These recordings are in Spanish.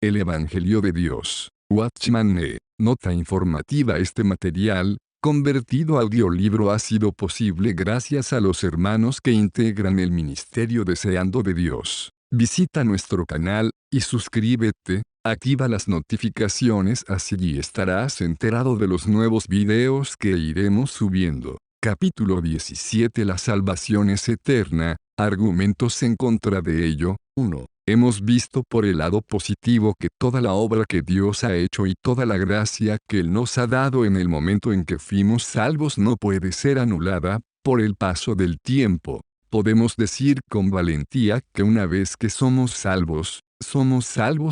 El Evangelio de Dios. Watchman Nee. Nota informativa. Este material, convertido a audiolibro, ha sido posible gracias a los hermanos que integran el ministerio Deseando de Dios. Visita nuestro canal, y suscríbete, activa las notificaciones, así estarás enterado de los nuevos videos que iremos subiendo. Capítulo 17. La salvación es eterna. Argumentos en contra de ello. 1. Hemos visto por el lado positivo que toda la obra que Dios ha hecho y toda la gracia que Él nos ha dado en el momento en que fuimos salvos no puede ser anulada por el paso del tiempo. Podemos decir con valentía que una vez que somos salvos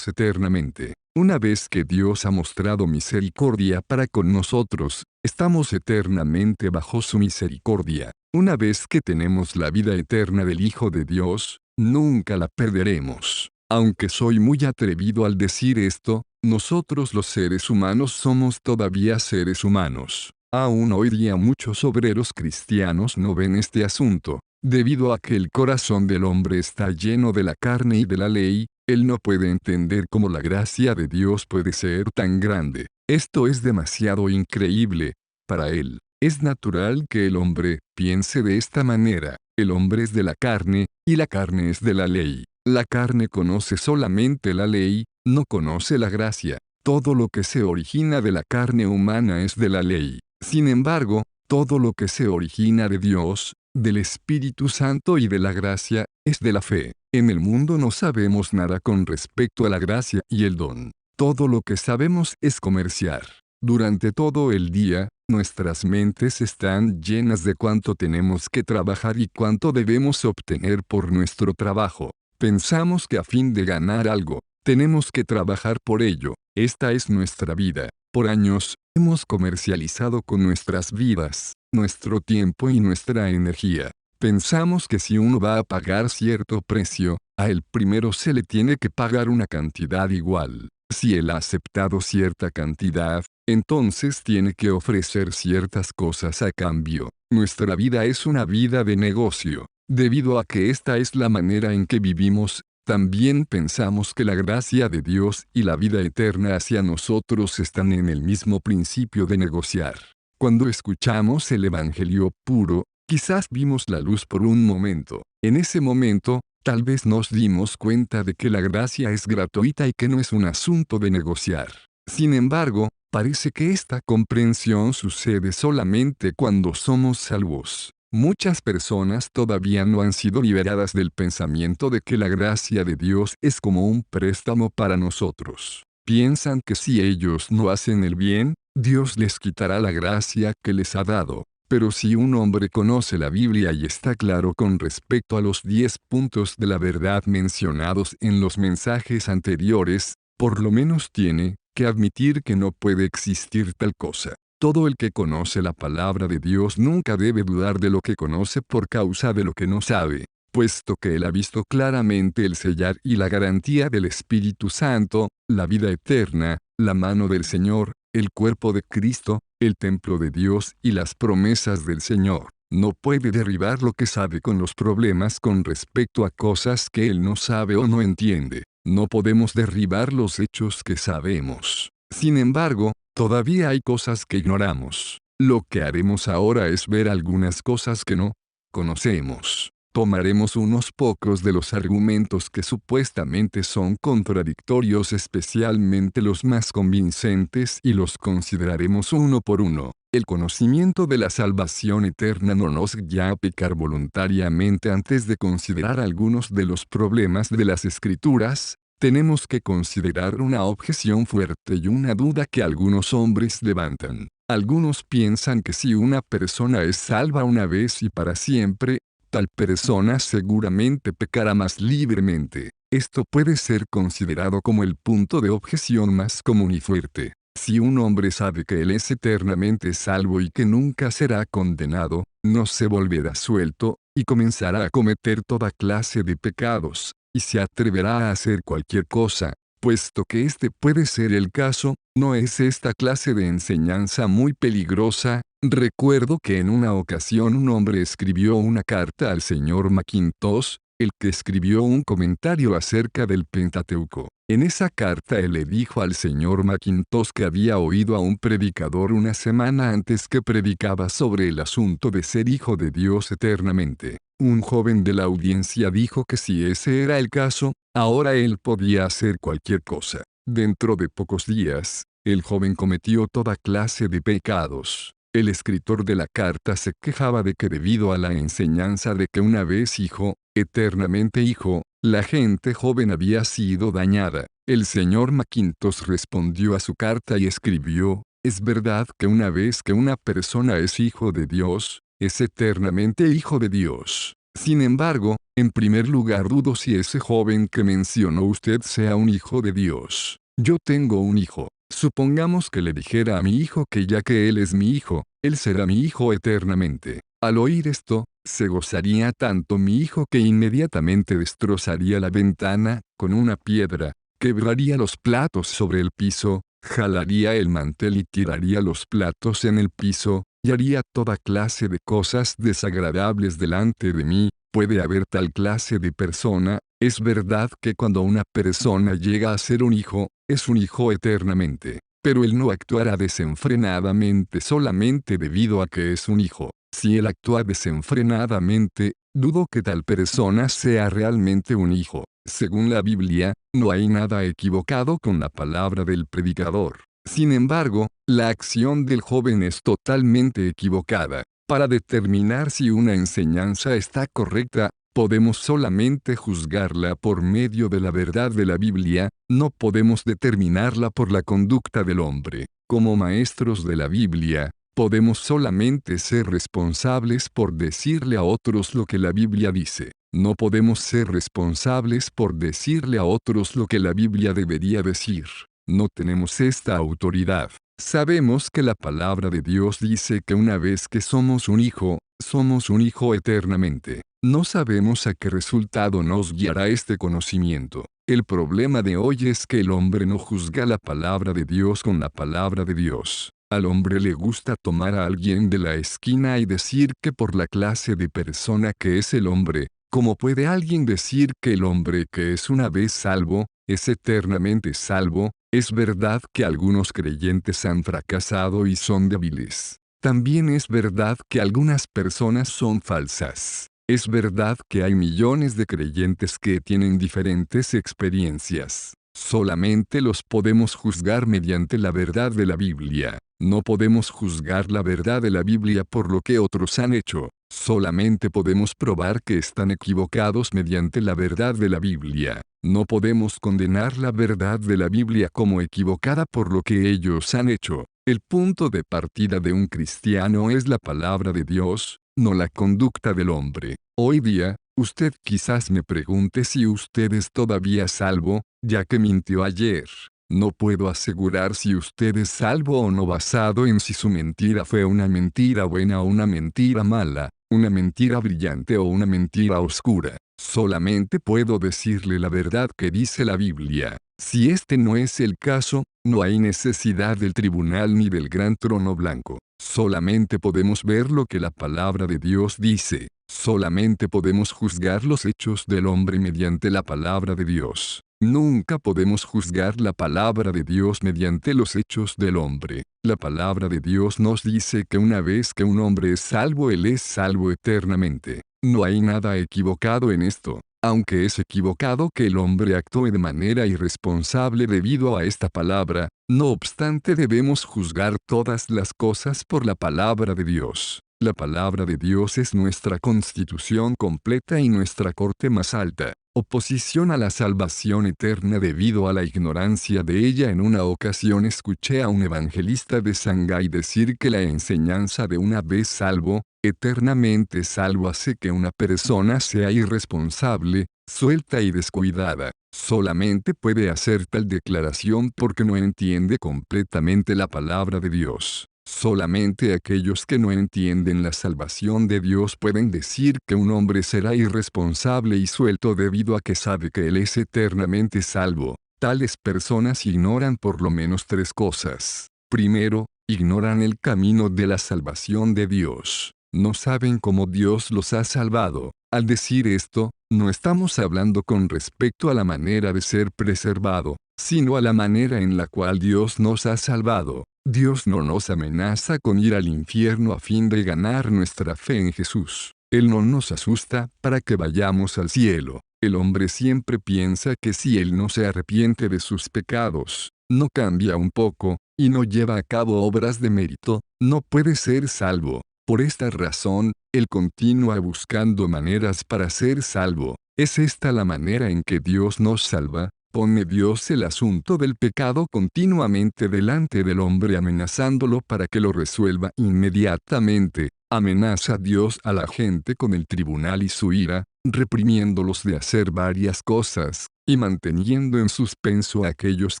eternamente. Una vez que Dios ha mostrado misericordia para con nosotros, estamos eternamente bajo su misericordia. Una vez que tenemos la vida eterna del Hijo de Dios, nunca la perderemos. Aunque soy muy atrevido al decir esto, nosotros los seres humanos somos todavía seres humanos. Aún hoy día muchos obreros cristianos no ven este asunto. Debido a que el corazón del hombre está lleno de la carne y de la ley, él no puede entender cómo la gracia de Dios puede ser tan grande. Esto es demasiado increíble para él. Es natural que el hombre piense de esta manera. El hombre es de la carne, y la carne es de la ley. La carne conoce solamente la ley, no conoce la gracia. Todo lo que se origina de la carne humana es de la ley. Sin embargo, todo lo que se origina de Dios, del Espíritu Santo y de la gracia, es de la fe. En el mundo no sabemos nada con respecto a la gracia y el don. Todo lo que sabemos es comerciar. Durante todo el día, nuestras mentes están llenas de cuánto tenemos que trabajar y cuánto debemos obtener por nuestro trabajo. Pensamos que a fin de ganar algo, tenemos que trabajar por ello. Esta es nuestra vida. Por años, hemos comercializado con nuestras vidas, nuestro tiempo y nuestra energía. Pensamos que si uno va a pagar cierto precio, a él primero se le tiene que pagar una cantidad igual. Si él ha aceptado cierta cantidad, entonces tiene que ofrecer ciertas cosas a cambio. Nuestra vida es una vida de negocio. Debido a que esta es la manera en que vivimos, también pensamos que la gracia de Dios y la vida eterna hacia nosotros están en el mismo principio de negociar. Cuando escuchamos el Evangelio puro, quizás vimos la luz por un momento. En ese momento, tal vez nos dimos cuenta de que la gracia es gratuita y que no es un asunto de negociar. Sin embargo, parece que esta comprensión sucede solamente cuando somos salvos. Muchas personas todavía no han sido liberadas del pensamiento de que la gracia de Dios es como un préstamo para nosotros. Piensan que si ellos no hacen el bien, Dios les quitará la gracia que les ha dado. Pero si un hombre conoce la Biblia y está claro con respecto a los 10 puntos de la verdad mencionados en los mensajes anteriores, por lo menos tiene que admitir que no puede existir tal cosa. Todo el que conoce la palabra de Dios nunca debe dudar de lo que conoce por causa de lo que no sabe, puesto que él ha visto claramente el sellar y la garantía del Espíritu Santo, la vida eterna, la mano del Señor, el cuerpo de Cristo, el templo de Dios y las promesas del Señor. No puede derribar lo que sabe con los problemas con respecto a cosas que él no sabe o no entiende. No podemos derribar los hechos que sabemos. Sin embargo, todavía hay cosas que ignoramos. Lo que haremos ahora es ver algunas cosas que no conocemos. Tomaremos unos pocos de los argumentos que supuestamente son contradictorios, especialmente los más convincentes, y los consideraremos uno por uno. El conocimiento de la salvación eterna no nos guía a pecar voluntariamente. Antes de considerar algunos de los problemas de las Escrituras, tenemos que considerar una objeción fuerte y una duda que algunos hombres levantan. Algunos piensan que si una persona es salva una vez y para siempre, tal persona seguramente pecará más libremente. Esto puede ser considerado como el punto de objeción más común y fuerte. Si un hombre sabe que él es eternamente salvo y que nunca será condenado, no se volverá suelto, y comenzará a cometer toda clase de pecados, y se atreverá a hacer cualquier cosa. Puesto que este puede ser el caso, ¿no es esta clase de enseñanza muy peligrosa? Recuerdo que en una ocasión un hombre escribió una carta al señor Mackintosh, el que escribió un comentario acerca del Pentateuco. En esa carta él le dijo al señor Mackintosh que había oído a un predicador una semana antes que predicaba sobre el asunto de ser hijo de Dios eternamente. Un joven de la audiencia dijo que si ese era el caso, ahora él podía hacer cualquier cosa. Dentro de pocos días, el joven cometió toda clase de pecados. El escritor de la carta se quejaba de que debido a la enseñanza de que una vez hijo, eternamente hijo, la gente joven había sido dañada. El señor Mackintosh respondió a su carta y escribió: es verdad que una vez que una persona es hijo de Dios, es eternamente hijo de Dios. Sin embargo, en primer lugar dudo si ese joven que mencionó usted sea un hijo de Dios. Yo tengo un hijo. Supongamos que le dijera a mi hijo que ya que él es mi hijo, él será mi hijo eternamente. Al oír esto, se gozaría tanto mi hijo que inmediatamente destrozaría la ventana con una piedra, quebraría los platos sobre el piso, jalaría el mantel y tiraría los platos en el piso, y haría toda clase de cosas desagradables delante de mí. Puede haber tal clase de persona. Es verdad que cuando una persona llega a ser un hijo, es un hijo eternamente. Pero él no actuará desenfrenadamente solamente debido a que es un hijo. Si él actúa desenfrenadamente, dudo que tal persona sea realmente un hijo. Según la Biblia, no hay nada equivocado con la palabra del predicador. Sin embargo, la acción del joven es totalmente equivocada. Para determinar si una enseñanza está correcta, podemos solamente juzgarla por medio de la verdad de la Biblia, no podemos determinarla por la conducta del hombre. Como maestros de la Biblia, podemos solamente ser responsables por decirle a otros lo que la Biblia dice. No podemos ser responsables por decirle a otros lo que la Biblia debería decir. No tenemos esta autoridad. Sabemos que la palabra de Dios dice que una vez que somos un hijo eternamente. No sabemos a qué resultado nos guiará este conocimiento. El problema de hoy es que el hombre no juzga la palabra de Dios con la palabra de Dios. Al hombre le gusta tomar a alguien de la esquina y decir que por la clase de persona que es el hombre, ¿cómo puede alguien decir que el hombre que es una vez salvo, es eternamente salvo? Es verdad que algunos creyentes han fracasado y son débiles. También es verdad que algunas personas son falsas. Es verdad que hay millones de creyentes que tienen diferentes experiencias. Solamente los podemos juzgar mediante la verdad de la Biblia. No podemos juzgar la verdad de la Biblia por lo que otros han hecho. Solamente podemos probar que están equivocados mediante la verdad de la Biblia. No podemos condenar la verdad de la Biblia como equivocada por lo que ellos han hecho. El punto de partida de un cristiano es la palabra de Dios, no la conducta del hombre. Hoy día, usted quizás me pregunte si usted es todavía salvo, ya que mintió ayer. No puedo asegurar si usted es salvo o no basado en si su mentira fue una mentira buena o una mentira mala, una mentira brillante o una mentira oscura. Solamente puedo decirle la verdad que dice la Biblia. Si este no es el caso, no hay necesidad del tribunal ni del gran trono blanco. Solamente podemos ver lo que la palabra de Dios dice. Solamente podemos juzgar los hechos del hombre mediante la palabra de Dios. Nunca podemos juzgar la palabra de Dios mediante los hechos del hombre. La palabra de Dios nos dice que una vez que un hombre es salvo, él es salvo eternamente. No hay nada equivocado en esto. Aunque es equivocado que el hombre actúe de manera irresponsable debido a esta palabra, no obstante debemos juzgar todas las cosas por la palabra de Dios. La palabra de Dios es nuestra constitución completa y nuestra corte más alta. Oposición a la salvación eterna debido a la ignorancia de ella. En una ocasión escuché a un evangelista de Shanghái decir que la enseñanza de una vez salvo, eternamente salvo hace que una persona sea irresponsable, suelta y descuidada. Solamente puede hacer tal declaración porque no entiende completamente la palabra de Dios. Solamente aquellos que no entienden la salvación de Dios pueden decir que un hombre será irresponsable y suelto debido a que sabe que él es eternamente salvo. Tales personas ignoran por lo menos tres cosas. Primero, ignoran el camino de la salvación de Dios. No saben cómo Dios los ha salvado. Al decir esto, no estamos hablando con respecto a la manera de ser preservado, sino a la manera en la cual Dios nos ha salvado. Dios no nos amenaza con ir al infierno a fin de ganar nuestra fe en Jesús. Él no nos asusta para que vayamos al cielo. El hombre siempre piensa que si él no se arrepiente de sus pecados, no cambia un poco, y no lleva a cabo obras de mérito, no puede ser salvo. Por esta razón, él continúa buscando maneras para ser salvo. ¿Es esta la manera en que Dios nos salva? Pone Dios el asunto del pecado continuamente delante del hombre amenazándolo para que lo resuelva inmediatamente. Amenaza a Dios a la gente con el tribunal y su ira, reprimiéndolos de hacer varias cosas, y manteniendo en suspenso a aquellos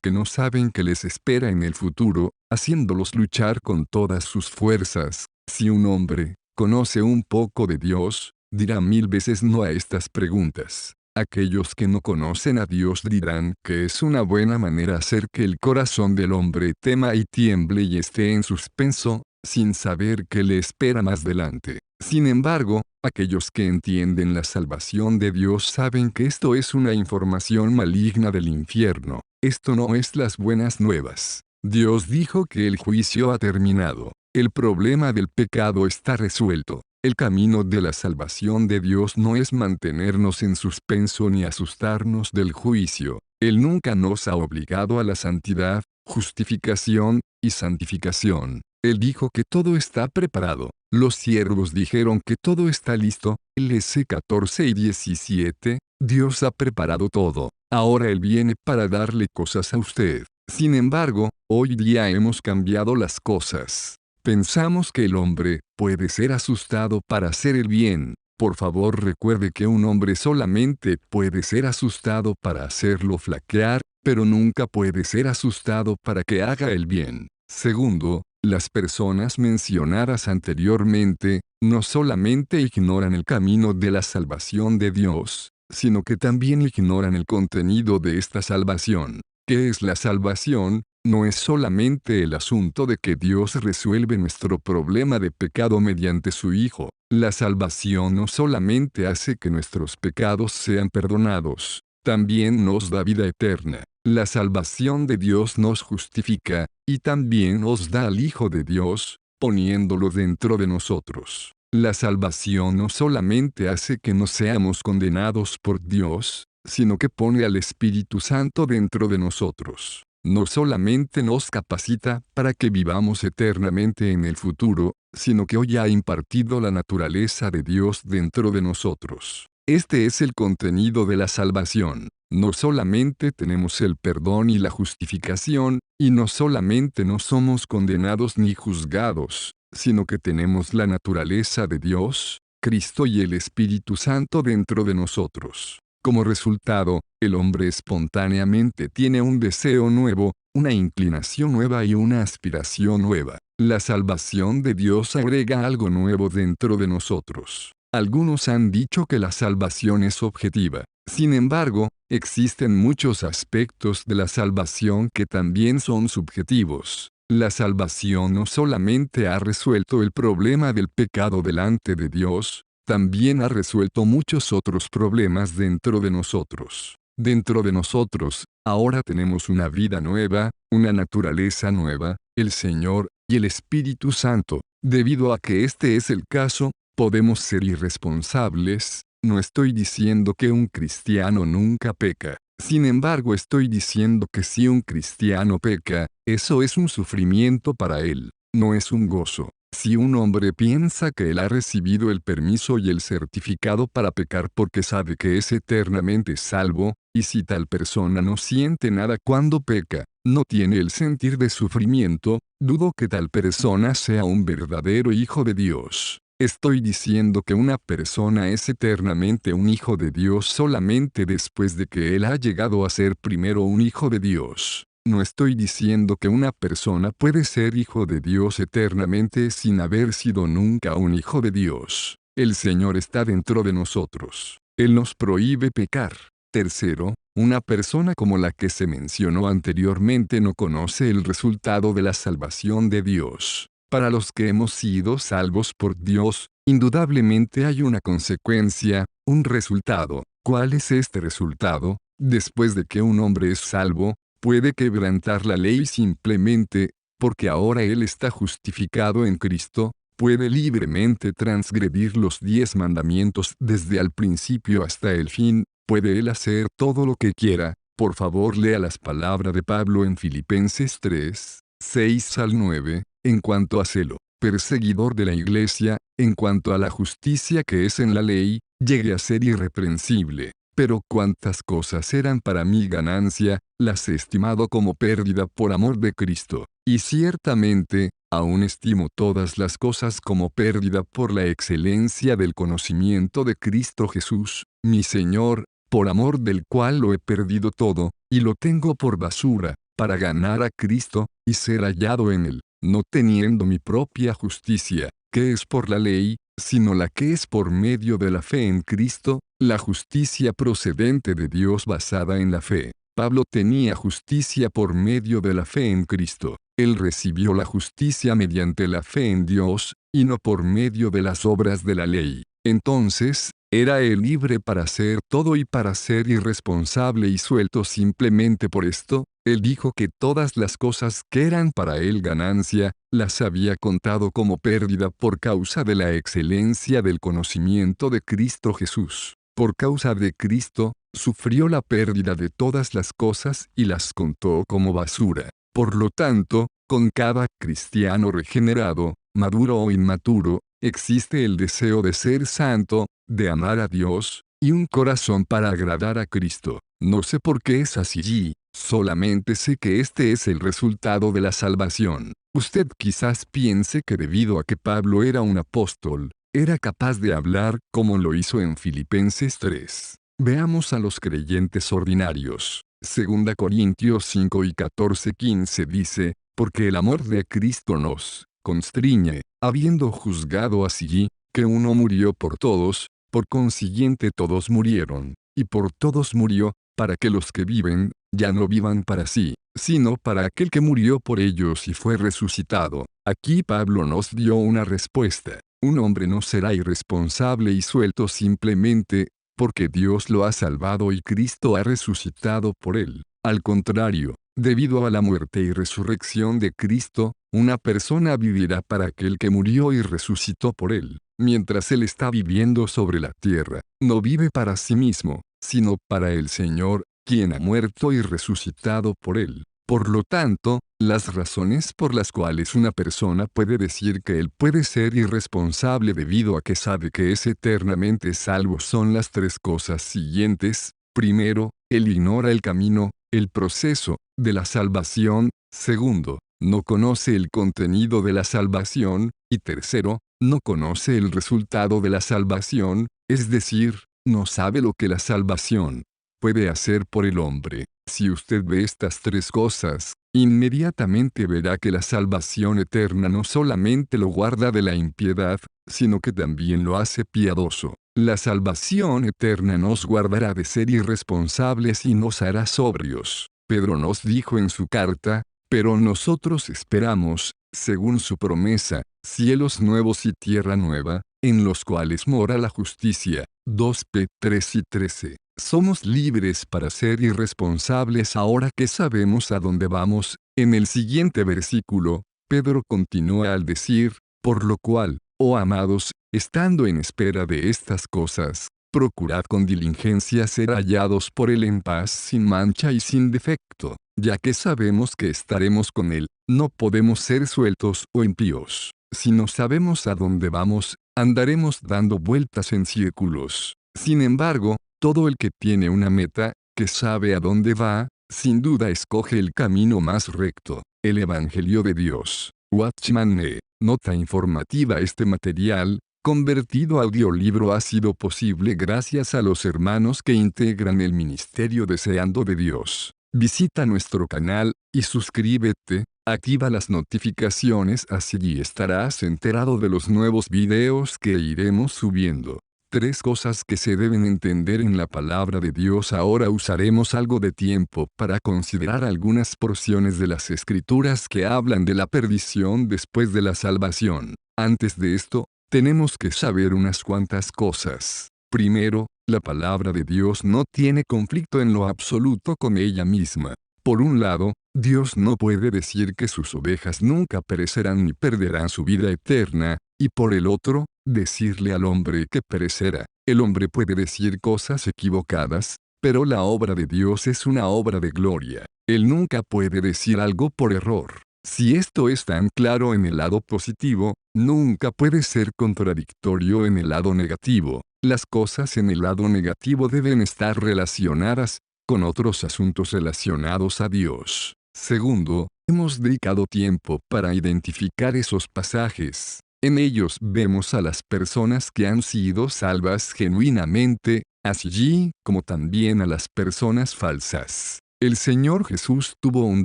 que no saben qué les espera en el futuro, haciéndolos luchar con todas sus fuerzas. Si un hombre conoce un poco de Dios, dirá 1000 veces no a estas preguntas. Aquellos que no conocen a Dios dirán que es una buena manera hacer que el corazón del hombre tema y tiemble y esté en suspenso, sin saber qué le espera más delante. Sin embargo, aquellos que entienden la salvación de Dios saben que esto es una información maligna del infierno. Esto no es las buenas nuevas. Dios dijo que el juicio ha terminado. El problema del pecado está resuelto. El camino de la salvación de Dios no es mantenernos en suspenso ni asustarnos del juicio. Él nunca nos ha obligado a la santidad, justificación y santificación. Él dijo que todo está preparado. Los siervos dijeron que todo está listo. LC 14 y 17. Dios ha preparado todo. Ahora Él viene para darle cosas a usted. Sin embargo, hoy día hemos cambiado las cosas. Pensamos que el hombre puede ser asustado para hacer el bien. Por favor recuerde que un hombre solamente puede ser asustado para hacerlo flaquear, pero nunca puede ser asustado para que haga el bien. Segundo, las personas mencionadas anteriormente, no solamente ignoran el camino de la salvación de Dios, sino que también ignoran el contenido de esta salvación. ¿Qué es la salvación? No es solamente el asunto de que Dios resuelve nuestro problema de pecado mediante su Hijo. La salvación no solamente hace que nuestros pecados sean perdonados, también nos da vida eterna. La salvación de Dios nos justifica, y también nos da al Hijo de Dios, poniéndolo dentro de nosotros. La salvación no solamente hace que no seamos condenados por Dios, sino que pone al Espíritu Santo dentro de nosotros. No solamente nos capacita para que vivamos eternamente en el futuro, sino que hoy ha impartido la naturaleza de Dios dentro de nosotros. Este es el contenido de la salvación. No solamente tenemos el perdón y la justificación, y no solamente no somos condenados ni juzgados, sino que tenemos la naturaleza de Dios, Cristo y el Espíritu Santo dentro de nosotros. Como resultado, el hombre espontáneamente tiene un deseo nuevo, una inclinación nueva y una aspiración nueva. La salvación de Dios agrega algo nuevo dentro de nosotros. Algunos han dicho que la salvación es objetiva. Sin embargo, existen muchos aspectos de la salvación que también son subjetivos. La salvación no solamente ha resuelto el problema del pecado delante de Dios, también ha resuelto muchos otros problemas dentro de nosotros. Dentro de nosotros, ahora tenemos una vida nueva, una naturaleza nueva, el Señor y el Espíritu Santo. Debido a que este es el caso, podemos ser irresponsables. No estoy diciendo que un cristiano nunca peca. Sin embargo, estoy diciendo que si un cristiano peca, eso es un sufrimiento para él, no es un gozo. Si un hombre piensa que él ha recibido el permiso y el certificado para pecar porque sabe que es eternamente salvo, y si tal persona no siente nada cuando peca, no tiene el sentir de sufrimiento, dudo que tal persona sea un verdadero hijo de Dios. Estoy diciendo que una persona es eternamente un hijo de Dios solamente después de que él ha llegado a ser primero un hijo de Dios. No estoy diciendo que una persona puede ser hijo de Dios eternamente sin haber sido nunca un hijo de Dios. El Señor está dentro de nosotros. Él nos prohíbe pecar. Tercero, una persona como la que se mencionó anteriormente no conoce el resultado de la salvación de Dios. Para los que hemos sido salvos por Dios, indudablemente hay una consecuencia, un resultado. ¿Cuál es este resultado? Después de que un hombre es salvo, puede quebrantar la ley simplemente, porque ahora él está justificado en Cristo, puede libremente transgredir los 10 mandamientos desde el principio hasta el fin, puede él hacer todo lo que quiera. Por favor, lea las palabras de Pablo en Filipenses 3, 6 al 9, en cuanto a celo, perseguidor de la iglesia, en cuanto a la justicia que es en la ley, llegué a ser irreprensible. Pero cuantas cosas eran para mí ganancia, las he estimado como pérdida por amor de Cristo. Y ciertamente, aún estimo todas las cosas como pérdida por la excelencia del conocimiento de Cristo Jesús, mi Señor, por amor del cual lo he perdido todo, y lo tengo por basura, para ganar a Cristo, y ser hallado en él, no teniendo mi propia justicia, que es por la ley, sino la que es por medio de la fe en Cristo, la justicia procedente de Dios basada en la fe. Pablo tenía justicia por medio de la fe en Cristo. Él recibió la justicia mediante la fe en Dios, y no por medio de las obras de la ley. Entonces, era él libre para hacer todo y para ser irresponsable y suelto simplemente por esto. Él dijo que todas las cosas que eran para él ganancia, las había contado como pérdida por causa de la excelencia del conocimiento de Cristo Jesús. Por causa de Cristo, sufrió la pérdida de todas las cosas y las contó como basura. Por lo tanto, con cada cristiano regenerado, maduro o inmaturo, existe el deseo de ser santo, de amar a Dios, y un corazón para agradar a Cristo. No sé por qué es así, solamente sé que este es el resultado de la salvación. Usted quizás piense que debido a que Pablo era un apóstol, era capaz de hablar como lo hizo en Filipenses 3. Veamos a los creyentes ordinarios. 2 Corintios 5 y 14-15 dice, porque el amor de Cristo nos constriñe, habiendo juzgado así, que uno murió por todos, por consiguiente todos murieron, y por todos murió, para que los que viven, ya no vivan para sí, sino para aquel que murió por ellos y fue resucitado. Aquí Pablo nos dio una respuesta. Un hombre no será irresponsable y suelto simplemente, porque Dios lo ha salvado y Cristo ha resucitado por él. Al contrario, debido a la muerte y resurrección de Cristo, una persona vivirá para aquel que murió y resucitó por él. Mientras él está viviendo sobre la tierra, no vive para sí mismo, sino para el Señor, quien ha muerto y resucitado por él. Por lo tanto, las razones por las cuales una persona puede decir que él puede ser irresponsable debido a que sabe que es eternamente salvo son las 3 cosas siguientes. Primero, él ignora el camino, el proceso, de la salvación. Segundo, no conoce el contenido de la salvación. Y tercero, no conoce el resultado de la salvación, es decir, no sabe lo que la salvación puede hacer por el hombre. Si usted ve estas 3 cosas, inmediatamente verá que la salvación eterna no solamente lo guarda de la impiedad, sino que también lo hace piadoso. La salvación eterna nos guardará de ser irresponsables y nos hará sobrios. Pedro nos dijo en su carta, pero nosotros esperamos, según su promesa, cielos nuevos y tierra nueva, en los cuales mora la justicia. 2 P 3 y 13. Somos libres para ser irresponsables ahora que sabemos a dónde vamos. En el siguiente versículo, Pedro continúa al decir, por lo cual, oh amados, estando en espera de estas cosas, procurad con diligencia ser hallados por él en paz sin mancha y sin defecto, ya que sabemos que estaremos con él. No podemos ser sueltos o impíos. Si no sabemos a dónde vamos, andaremos dando vueltas en círculos. Sin embargo, todo el que tiene una meta, que sabe a dónde va, sin duda escoge el camino más recto. El Evangelio de Dios. Watchman Nee. Nota informativa. Este material, convertido a audiolibro, ha sido posible gracias a los hermanos que integran el Ministerio Deseando de Dios. Visita nuestro canal, y suscríbete, activa las notificaciones, así estarás enterado de los nuevos videos que iremos subiendo. 3 cosas que se deben entender en la palabra de Dios. Ahora usaremos algo de tiempo para considerar algunas porciones de las Escrituras que hablan de la perdición después de la salvación. Antes de esto, tenemos que saber unas cuantas cosas. Primero, la palabra de Dios no tiene conflicto en lo absoluto con ella misma. Por un lado, Dios no puede decir que sus ovejas nunca perecerán ni perderán su vida eterna, y por el otro, decirle al hombre que perecerá. El hombre puede decir cosas equivocadas, pero la obra de Dios es una obra de gloria. Él nunca puede decir algo por error. Si esto es tan claro en el lado positivo, nunca puede ser contradictorio en el lado negativo. Las cosas en el lado negativo deben estar relacionadas con otros asuntos relacionados a Dios. Segundo, hemos dedicado tiempo para identificar esos pasajes. En ellos vemos a las personas que han sido salvas genuinamente, así como también a las personas falsas. El Señor Jesús tuvo un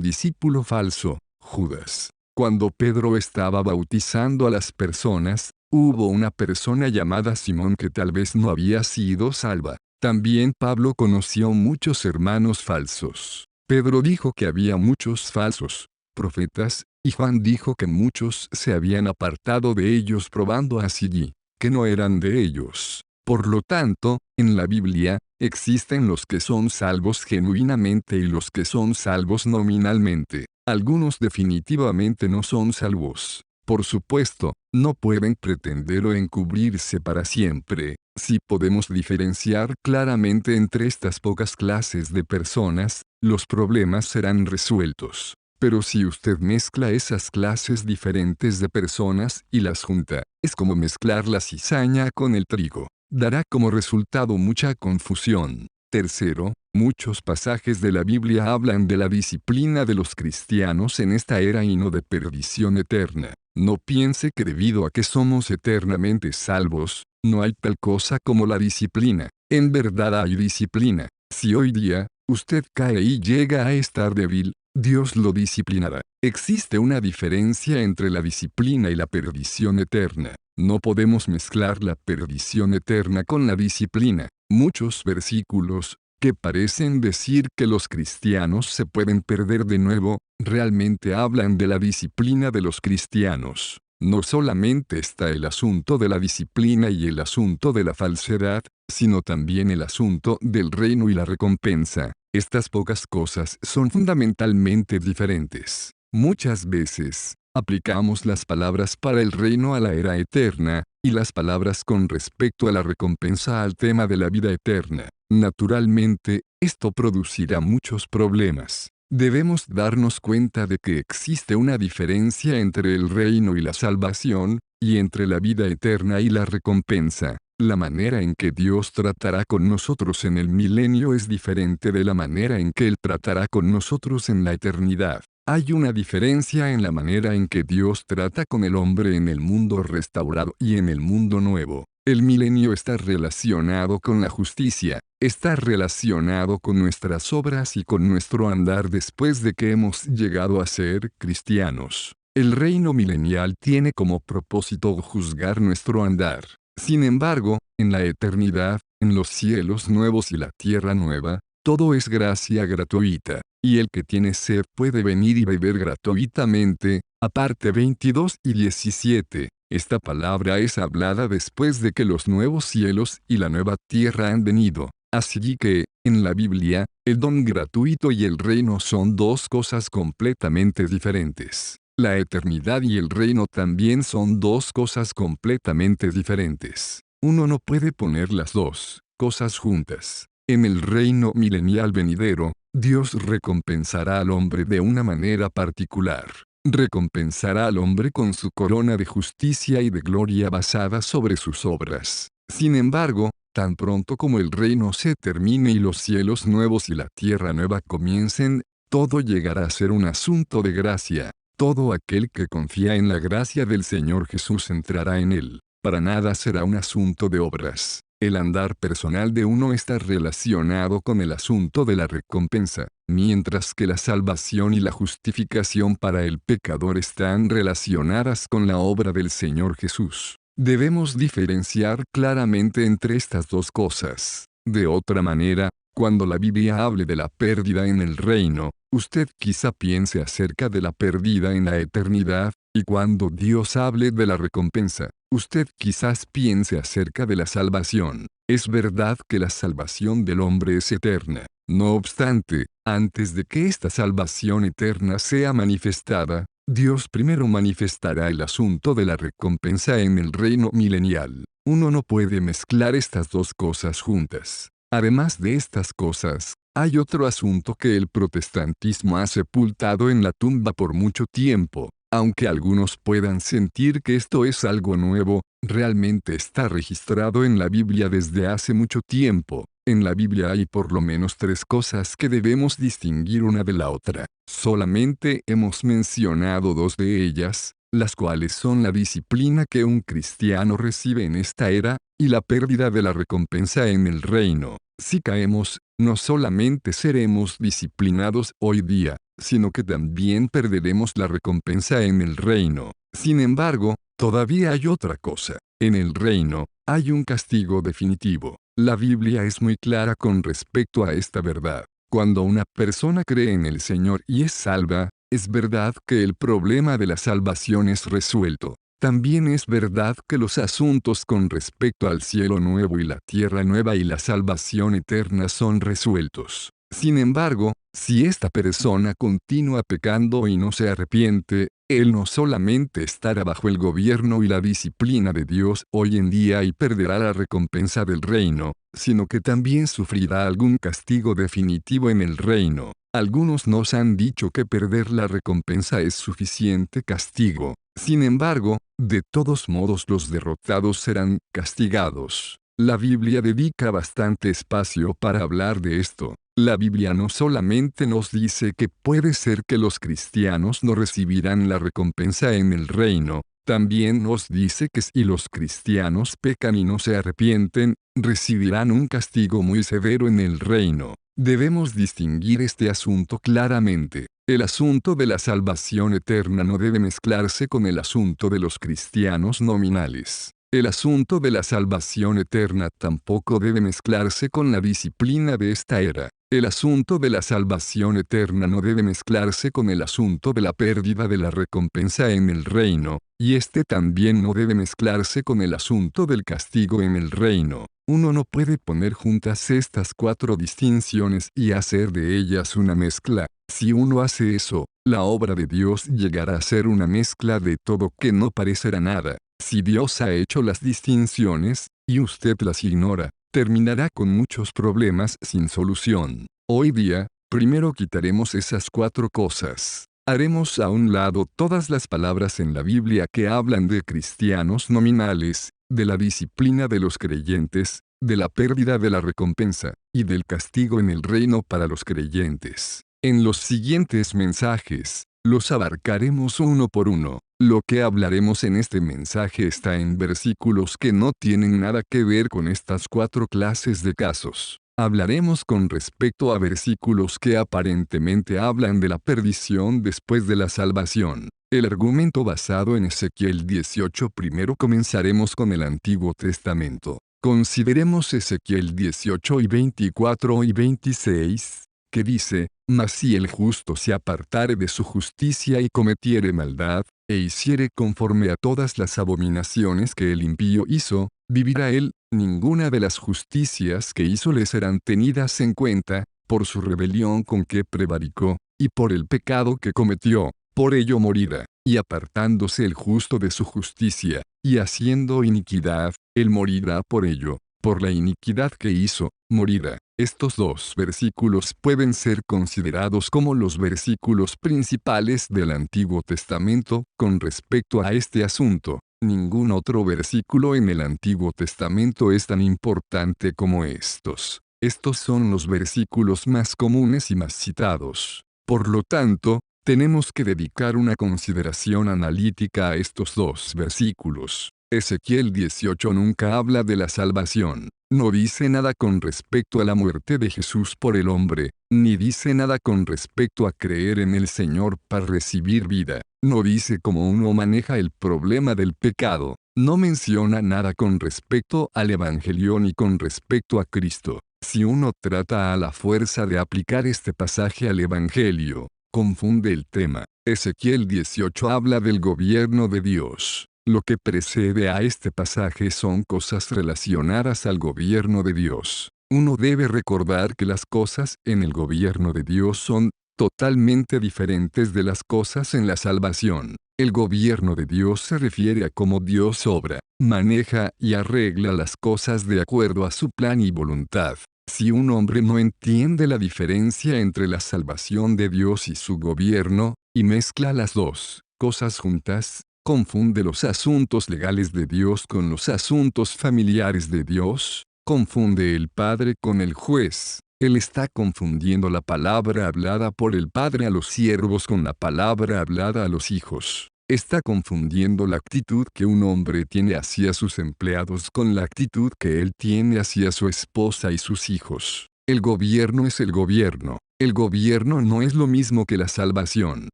discípulo falso, Judas. Cuando Pedro estaba bautizando a las personas, hubo una persona llamada Simón que tal vez no había sido salva. También Pablo conoció muchos hermanos falsos. Pedro dijo que había muchos falsos profetas, y Juan dijo que muchos se habían apartado de ellos probando así que no eran de ellos. Por lo tanto, en la Biblia, existen los que son salvos genuinamente y los que son salvos nominalmente. Algunos definitivamente no son salvos. Por supuesto, no pueden pretender o encubrirse para siempre. Si podemos diferenciar claramente entre estas pocas clases de personas, los problemas serán resueltos. Pero si usted mezcla esas clases diferentes de personas y las junta, es como mezclar la cizaña con el trigo. Dará como resultado mucha confusión. Tercero, muchos pasajes de la Biblia hablan de la disciplina de los cristianos en esta era y no de perdición eterna. No piense que debido a que somos eternamente salvos, no hay tal cosa como la disciplina. En verdad hay disciplina. Si hoy día, usted cae y llega a estar débil, Dios lo disciplinará. Existe una diferencia entre la disciplina y la perdición eterna. No podemos mezclar la perdición eterna con la disciplina. Muchos versículos, que parecen decir que los cristianos se pueden perder de nuevo, realmente hablan de la disciplina de los cristianos. No solamente está el asunto de la disciplina y el asunto de la falsedad, sino también el asunto del reino y la recompensa. Estas pocas cosas son fundamentalmente diferentes. Muchas veces, aplicamos las palabras para el reino a la era eterna, y las palabras con respecto a la recompensa al tema de la vida eterna. Naturalmente, esto producirá muchos problemas. Debemos darnos cuenta de que existe una diferencia entre el reino y la salvación, y entre la vida eterna y la recompensa. La manera en que Dios tratará con nosotros en el milenio es diferente de la manera en que Él tratará con nosotros en la eternidad. Hay una diferencia en la manera en que Dios trata con el hombre en el mundo restaurado y en el mundo nuevo. El milenio está relacionado con la justicia, está relacionado con nuestras obras y con nuestro andar después de que hemos llegado a ser cristianos. El reino milenial tiene como propósito juzgar nuestro andar. Sin embargo, en la eternidad, en los cielos nuevos y la tierra nueva, todo es gracia gratuita, y el que tiene sed puede venir y beber gratuitamente. Aparte 22 y 17. Esta palabra es hablada después de que los nuevos cielos y la nueva tierra han venido. Así que, en la Biblia, el don gratuito y el reino son dos cosas completamente diferentes. La eternidad y el reino también son dos cosas completamente diferentes. Uno no puede poner las dos cosas juntas. En el reino milenial venidero, Dios recompensará al hombre de una manera particular. Recompensará al hombre con su corona de justicia y de gloria basada sobre sus obras. Sin embargo, tan pronto como el reino se termine y los cielos nuevos y la tierra nueva comiencen, todo llegará a ser un asunto de gracia. Todo aquel que confía en la gracia del Señor Jesús entrará en él. Para nada será un asunto de obras. El andar personal de uno está relacionado con el asunto de la recompensa, mientras que la salvación y la justificación para el pecador están relacionadas con la obra del Señor Jesús. Debemos diferenciar claramente entre estas dos cosas. De otra manera, cuando la Biblia hable de la pérdida en el reino, usted quizá piense acerca de la pérdida en la eternidad, y cuando Dios hable de la recompensa, usted quizás piense acerca de la salvación. Es verdad que la salvación del hombre es eterna. No obstante, antes de que esta salvación eterna sea manifestada, Dios primero manifestará el asunto de la recompensa en el reino milenial. Uno no puede mezclar estas dos cosas juntas. Además de estas cosas, hay otro asunto que el protestantismo ha sepultado en la tumba por mucho tiempo. Aunque algunos puedan sentir que esto es algo nuevo, realmente está registrado en la Biblia desde hace mucho tiempo. En la Biblia hay por lo menos tres cosas que debemos distinguir una de la otra. Solamente hemos mencionado dos de ellas, las cuales son la disciplina que un cristiano recibe en esta era, y la pérdida de la recompensa en el reino. Si caemos, no solamente seremos disciplinados hoy día, sino que también perderemos la recompensa en el reino. Sin embargo, todavía hay otra cosa. En el reino, hay un castigo definitivo. La Biblia es muy clara con respecto a esta verdad. Cuando una persona cree en el Señor y es salva, es verdad que el problema de la salvación es resuelto. También es verdad que los asuntos con respecto al cielo nuevo y la tierra nueva y la salvación eterna son resueltos. Sin embargo, si esta persona continúa pecando y no se arrepiente, él no solamente estará bajo el gobierno y la disciplina de Dios hoy en día y perderá la recompensa del reino, sino que también sufrirá algún castigo definitivo en el reino. Algunos nos han dicho que perder la recompensa es suficiente castigo. Sin embargo, de todos modos los derrotados serán castigados. La Biblia dedica bastante espacio para hablar de esto. La Biblia no solamente nos dice que puede ser que los cristianos no recibirán la recompensa en el reino, también nos dice que si los cristianos pecan y no se arrepienten, recibirán un castigo muy severo en el reino. Debemos distinguir este asunto claramente. El asunto de la salvación eterna no debe mezclarse con el asunto de los cristianos nominales. El asunto de la salvación eterna tampoco debe mezclarse con la disciplina de esta era. El asunto de la salvación eterna no debe mezclarse con el asunto de la pérdida de la recompensa en el reino, y este también no debe mezclarse con el asunto del castigo en el reino. Uno no puede poner juntas estas cuatro distinciones y hacer de ellas una mezcla. Si uno hace eso, la obra de Dios llegará a ser una mezcla de todo que no parecerá nada. Si Dios ha hecho las distinciones, y usted las ignora, terminará con muchos problemas sin solución. Hoy día, primero quitaremos esas cuatro cosas. Haremos a un lado todas las palabras en la Biblia que hablan de cristianos nominales, de la disciplina de los creyentes, de la pérdida de la recompensa, y del castigo en el reino para los creyentes. En los siguientes mensajes, los abarcaremos uno por uno. Lo que hablaremos en este mensaje está en versículos que no tienen nada que ver con estas cuatro clases de casos. Hablaremos con respecto a versículos que aparentemente hablan de la perdición después de la salvación. El argumento basado en Ezequiel 18. Primero comenzaremos con el Antiguo Testamento. Consideremos Ezequiel 18 y 24 y 26, que dice: Mas si el justo se apartare de su justicia y cometiere maldad, e hiciere conforme a todas las abominaciones que el impío hizo, vivirá él. Ninguna de las justicias que hizo le serán tenidas en cuenta, por su rebelión con que prevaricó, y por el pecado que cometió, por ello morirá. Y apartándose el justo de su justicia, y haciendo iniquidad, él morirá por ello. Por la iniquidad que hizo, morirá. Estos dos versículos pueden ser considerados como los versículos principales del Antiguo Testamento con respecto a este asunto. Ningún otro versículo en el Antiguo Testamento es tan importante como estos. Estos son los versículos más comunes y más citados. Por lo tanto, tenemos que dedicar una consideración analítica a estos dos versículos. Ezequiel 18 nunca habla de la salvación. No dice nada con respecto a la muerte de Jesús por el hombre, ni dice nada con respecto a creer en el Señor para recibir vida. No dice cómo uno maneja el problema del pecado. No menciona nada con respecto al Evangelio ni con respecto a Cristo. Si uno trata a la fuerza de aplicar este pasaje al Evangelio, confunde el tema. Ezequiel 18 habla del gobierno de Dios. Lo que precede a este pasaje son cosas relacionadas al gobierno de Dios. Uno debe recordar que las cosas en el gobierno de Dios son totalmente diferentes de las cosas en la salvación. El gobierno de Dios se refiere a cómo Dios obra, maneja y arregla las cosas de acuerdo a su plan y voluntad. Si un hombre no entiende la diferencia entre la salvación de Dios y su gobierno, y mezcla las dos cosas juntas, confunde los asuntos legales de Dios con los asuntos familiares de Dios, confunde el Padre con el juez. Él está confundiendo la palabra hablada por el Padre a los siervos con la palabra hablada a los hijos. Está confundiendo la actitud que un hombre tiene hacia sus empleados con la actitud que él tiene hacia su esposa y sus hijos. El gobierno es el gobierno. El gobierno no es lo mismo que la salvación.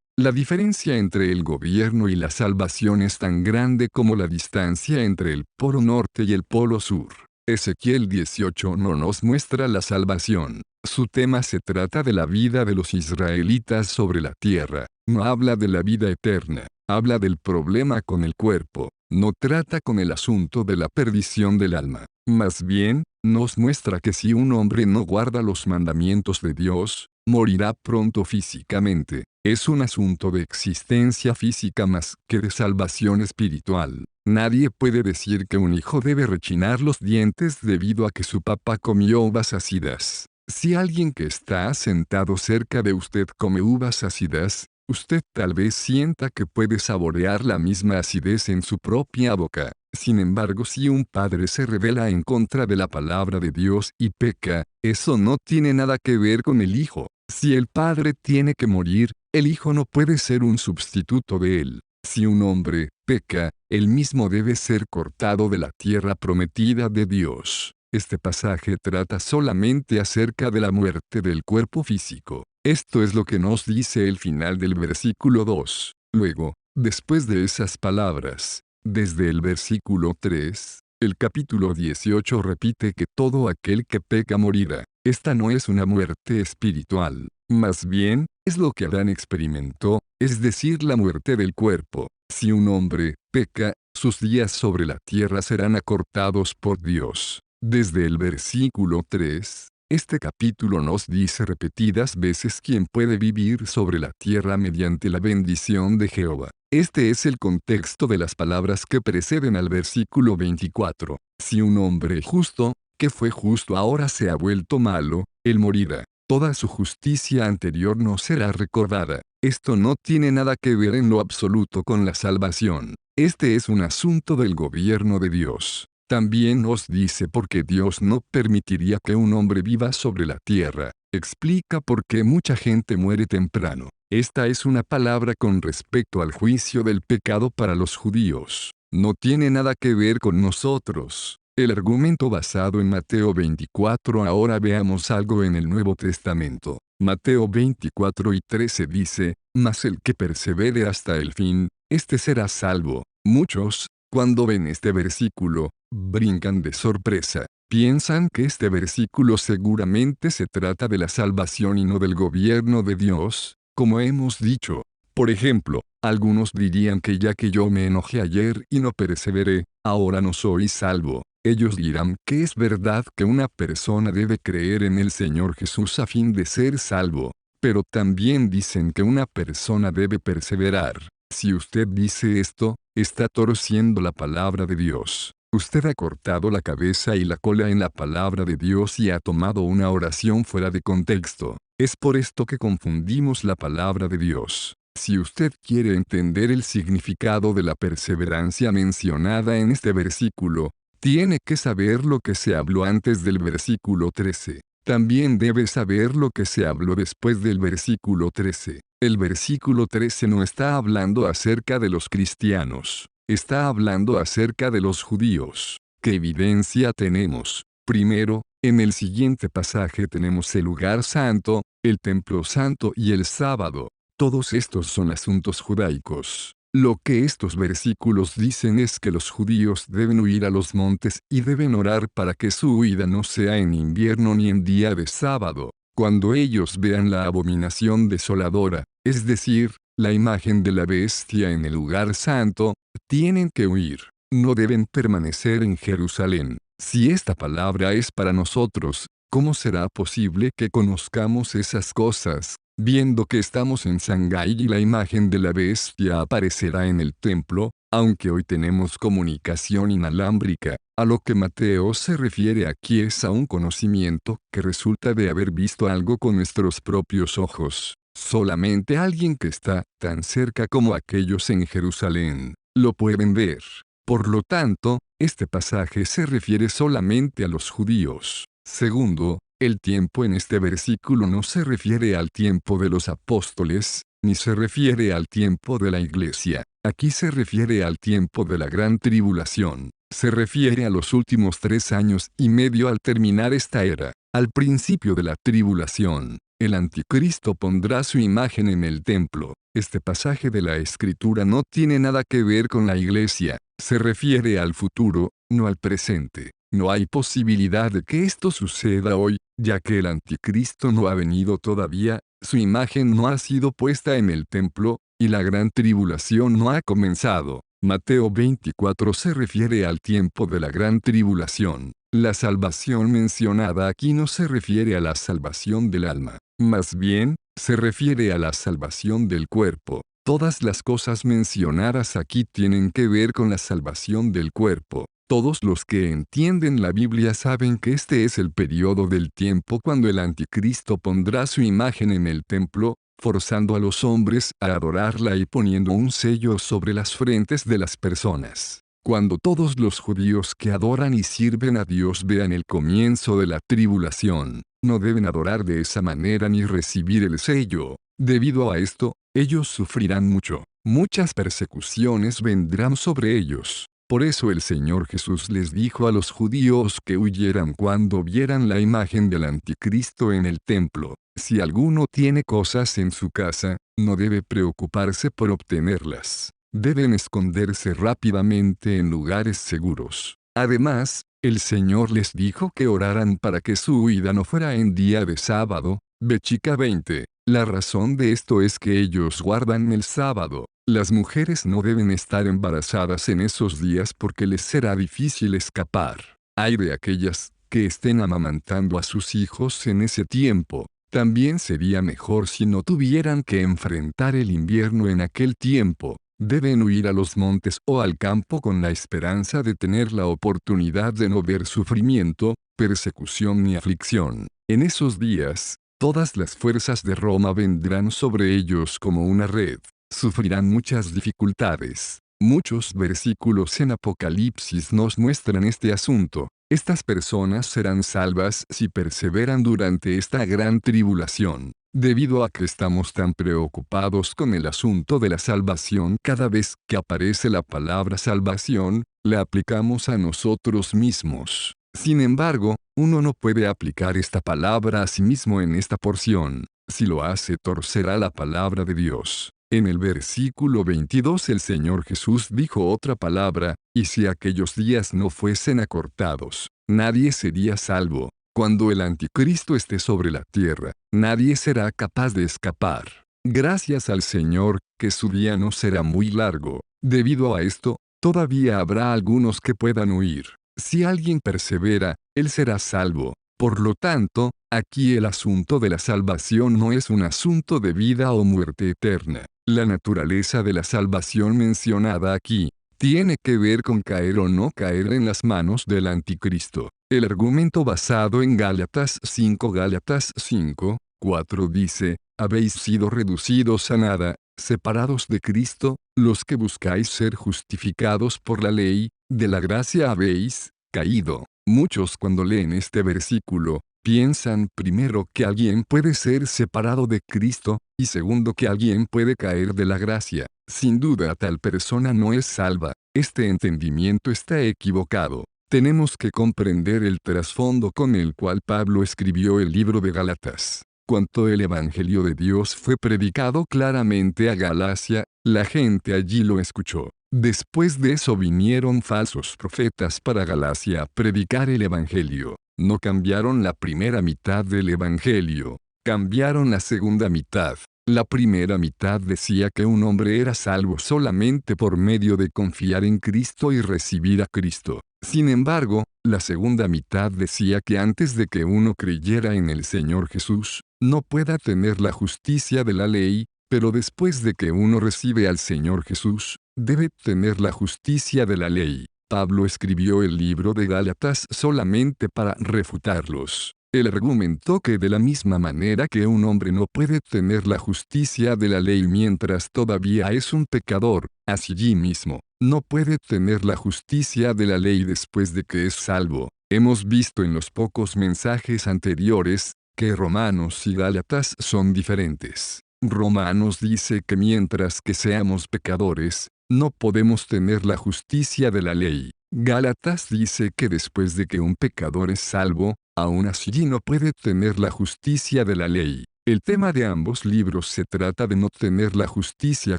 La diferencia entre el gobierno y la salvación es tan grande como la distancia entre el polo norte y el polo sur. Ezequiel 18 no nos muestra la salvación. Su tema se trata de la vida de los israelitas sobre la tierra. No habla de la vida eterna. Habla del problema con el cuerpo. No trata con el asunto de la perdición del alma. Más bien, nos muestra que si un hombre no guarda los mandamientos de Dios, morirá pronto físicamente. Es un asunto de existencia física más que de salvación espiritual. Nadie puede decir que un hijo debe rechinar los dientes debido a que su papá comió uvas ácidas. Si alguien que está sentado cerca de usted come uvas ácidas, usted tal vez sienta que puede saborear la misma acidez en su propia boca. Sin embargo, si un padre se rebela en contra de la palabra de Dios y peca, eso no tiene nada que ver con el hijo. Si el padre tiene que morir, el hijo no puede ser un sustituto de él. Si un hombre peca, él mismo debe ser cortado de la tierra prometida de Dios. Este pasaje trata solamente acerca de la muerte del cuerpo físico. Esto es lo que nos dice el final del versículo 2. Luego, después de esas palabras, desde el versículo 3, el capítulo 18 repite que todo aquel que peca morirá. Esta no es una muerte espiritual. Más bien, es lo que Adán experimentó, es decir, la muerte del cuerpo. Si un hombre peca, sus días sobre la tierra serán acortados por Dios. Desde el versículo 3, este capítulo nos dice repetidas veces quién puede vivir sobre la tierra mediante la bendición de Jehová. Este es el contexto de las palabras que preceden al versículo 24. Si un hombre justo, que fue justo ahora se ha vuelto malo, él morirá. Toda su justicia anterior no será recordada. Esto no tiene nada que ver en lo absoluto con la salvación. Este es un asunto del gobierno de Dios. También nos dice por qué Dios no permitiría que un hombre viva sobre la tierra. Explica por qué mucha gente muere temprano. Esta es una palabra con respecto al juicio del pecado para los judíos. No tiene nada que ver con nosotros. El argumento basado en Mateo 24. Ahora veamos algo en el Nuevo Testamento. Mateo 24:13 dice, mas el que persevere hasta el fin, este será salvo. Muchos, cuando ven este versículo, brincan de sorpresa. Piensan que este versículo seguramente se trata de la salvación y no del gobierno de Dios, como hemos dicho. Por ejemplo, algunos dirían que ya que yo me enojé ayer y no perseveré, ahora no soy salvo. Ellos dirán que es verdad que una persona debe creer en el Señor Jesús a fin de ser salvo, pero también dicen que una persona debe perseverar. Si usted dice esto, está torciendo la palabra de Dios. Usted ha cortado la cabeza y la cola en la palabra de Dios y ha tomado una oración fuera de contexto. Es por esto que confundimos la palabra de Dios. Si usted quiere entender el significado de la perseverancia mencionada en este versículo, tiene que saber lo que se habló antes del versículo 13. También debe saber lo que se habló después del versículo 13. El versículo 13 no está hablando acerca de los cristianos. Está hablando acerca de los judíos. ¿Qué evidencia tenemos? Primero, en el siguiente pasaje tenemos el lugar santo, el templo santo y el sábado. Todos estos son asuntos judaicos. Lo que estos versículos dicen es que los judíos deben huir a los montes y deben orar para que su huida no sea en invierno ni en día de sábado. Cuando ellos vean la abominación desoladora, es decir, la imagen de la bestia en el lugar santo, tienen que huir. No deben permanecer en Jerusalén. Si esta palabra es para nosotros, ¿cómo será posible que conozcamos esas cosas, viendo que estamos en Shanghái y la imagen de la bestia aparecerá en el templo? Aunque hoy tenemos comunicación inalámbrica, a lo que Mateo se refiere aquí es a un conocimiento que resulta de haber visto algo con nuestros propios ojos. Solamente alguien que está tan cerca como aquellos en Jerusalén lo pueden ver. Por lo tanto, este pasaje se refiere solamente a los judíos. Segundo, el tiempo en este versículo no se refiere al tiempo de los apóstoles, ni se refiere al tiempo de la iglesia. Aquí se refiere al tiempo de la gran tribulación. Se refiere a los últimos 3 años y medio al terminar esta era. Al principio de la tribulación, el anticristo pondrá su imagen en el templo. Este pasaje de la Escritura no tiene nada que ver con la iglesia. Se refiere al futuro, no al presente. No hay posibilidad de que esto suceda hoy, ya que el anticristo no ha venido todavía, su imagen no ha sido puesta en el templo, y la gran tribulación no ha comenzado. Mateo 24 se refiere al tiempo de la gran tribulación. La salvación mencionada aquí no se refiere a la salvación del alma, más bien, se refiere a la salvación del cuerpo. Todas las cosas mencionadas aquí tienen que ver con la salvación del cuerpo. Todos los que entienden la Biblia saben que este es el periodo del tiempo cuando el anticristo pondrá su imagen en el templo, forzando a los hombres a adorarla y poniendo un sello sobre las frentes de las personas. Cuando todos los judíos que adoran y sirven a Dios vean el comienzo de la tribulación, no deben adorar de esa manera ni recibir el sello. Debido a esto, ellos sufrirán mucho. Muchas persecuciones vendrán sobre ellos. Por eso el Señor Jesús les dijo a los judíos que huyeran cuando vieran la imagen del anticristo en el templo. Si alguno tiene cosas en su casa, no debe preocuparse por obtenerlas. Deben esconderse rápidamente en lugares seguros. Además, el Señor les dijo que oraran para que su huida no fuera en día de sábado. Bechica 20. La razón de esto es que ellos guardan el sábado. Las mujeres no deben estar embarazadas en esos días porque les será difícil escapar. Hay de aquellas que estén amamantando a sus hijos en ese tiempo. También sería mejor si no tuvieran que enfrentar el invierno en aquel tiempo. Deben huir a los montes o al campo con la esperanza de tener la oportunidad de no ver sufrimiento, persecución ni aflicción. En esos días, todas las fuerzas de Roma vendrán sobre ellos como una red. Sufrirán muchas dificultades. Muchos versículos en Apocalipsis nos muestran este asunto. Estas personas serán salvas si perseveran durante esta gran tribulación. Debido a que estamos tan preocupados con el asunto de la salvación, cada vez que aparece la palabra salvación, la aplicamos a nosotros mismos. Sin embargo, uno no puede aplicar esta palabra a sí mismo en esta porción. Si lo hace, torcerá la palabra de Dios. En el versículo 22 el Señor Jesús dijo otra palabra, y si aquellos días no fuesen acortados, nadie sería salvo. Cuando el anticristo esté sobre la tierra, nadie será capaz de escapar. Gracias al Señor, que su día no será muy largo. Debido a esto, todavía habrá algunos que puedan huir. Si alguien persevera, él será salvo. Por lo tanto, aquí el asunto de la salvación no es un asunto de vida o muerte eterna. La naturaleza de la salvación mencionada aquí tiene que ver con caer o no caer en las manos del anticristo. El argumento basado en Gálatas 5, 4 dice, habéis sido reducidos a nada, separados de Cristo, los que buscáis ser justificados por la ley, de la gracia habéis caído. Muchos cuando leen este versículo, piensan primero que alguien puede ser separado de Cristo, y segundo que alguien puede caer de la gracia. Sin duda tal persona no es salva. Este entendimiento está equivocado. Tenemos que comprender el trasfondo con el cual Pablo escribió el libro de Gálatas. Cuando el Evangelio de Dios fue predicado claramente a Galacia, la gente allí lo escuchó. Después de eso vinieron falsos profetas para Galacia a predicar el Evangelio. No cambiaron la primera mitad del Evangelio, cambiaron la segunda mitad. La primera mitad decía que un hombre era salvo solamente por medio de confiar en Cristo y recibir a Cristo. Sin embargo, la segunda mitad decía que antes de que uno creyera en el Señor Jesús, no pueda tener la justicia de la ley, pero después de que uno recibe al Señor Jesús, debe tener la justicia de la ley. Pablo escribió el libro de Gálatas solamente para refutarlos. Él argumentó que de la misma manera que un hombre no puede tener la justicia de la ley mientras todavía es un pecador, así mismo, no puede tener la justicia de la ley después de que es salvo. Hemos visto en los pocos mensajes anteriores, que Romanos y Gálatas son diferentes. Romanos dice que mientras que seamos pecadores, no podemos tener la justicia de la ley. Gálatas dice que después de que un pecador es salvo, aún así no puede tener la justicia de la ley. El tema de ambos libros se trata de no tener la justicia